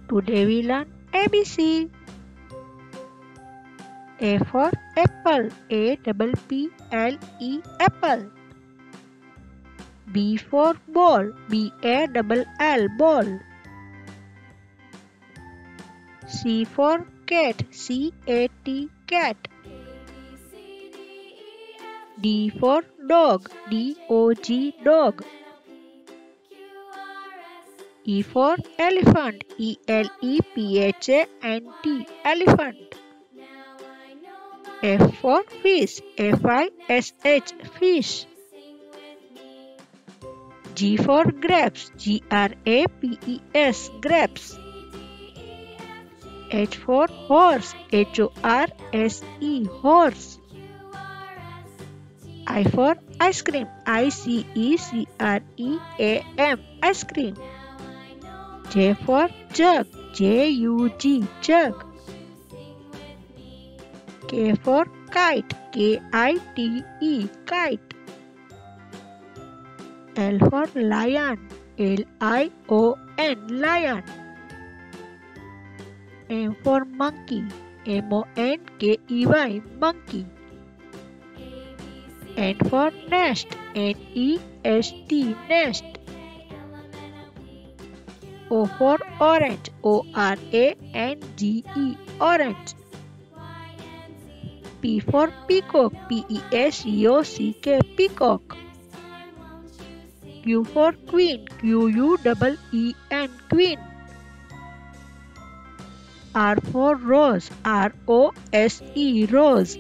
Today we learn ABC. A for apple, A-P-P-L-E, apple. B for ball, B-A-L-L, ball. C for cat, C-A-T, cat. D for dog, D-O-G, dog. E for elephant, E-L-E-P-H-A-N-T, elephant. F for fish, F-I-S-H, fish. G for grapes, G-R-A-P-E-S, grapes. H for horse, H-O-R-S-E, horse. I for ice cream, I-C-E-C-R-E-A-M, ice cream. J for jug, J-U-G, jug. K for kite, K-I-T-E, kite. L for lion, L-I-O-N, lion. M for monkey, M-O-N-K-E-Y, monkey. N for nest, N-E-S-T, nest. O for orange, O-R-A-N-G-E, orange. P for peacock, P-E-A-C-O-C-K, peacock. Q for queen, Q-U-E-E-N, queen. R for rose, R-O-S-E, rose.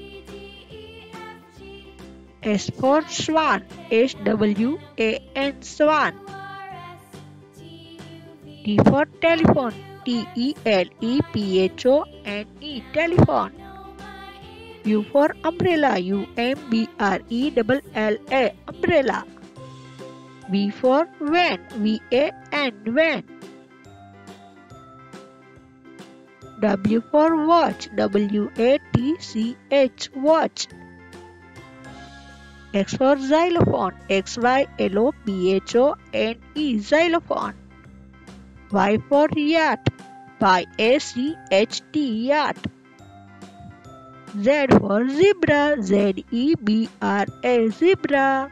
S for swan, S-W-A-N, swan. T for telephone, T-E-L-E-P-H-O-N-E, telephone. U for umbrella, U-M-B-R-E-L-L-A, umbrella. V for van, V-A-N, van. W for watch, W-A-T-C-H, watch. X for xylophone, X-Y-L-O-P-H-O-N-E, xylophone. Y for yacht, Y-A-C-H-T, yacht. Z for zebra, Z-E-B-R-A, zebra.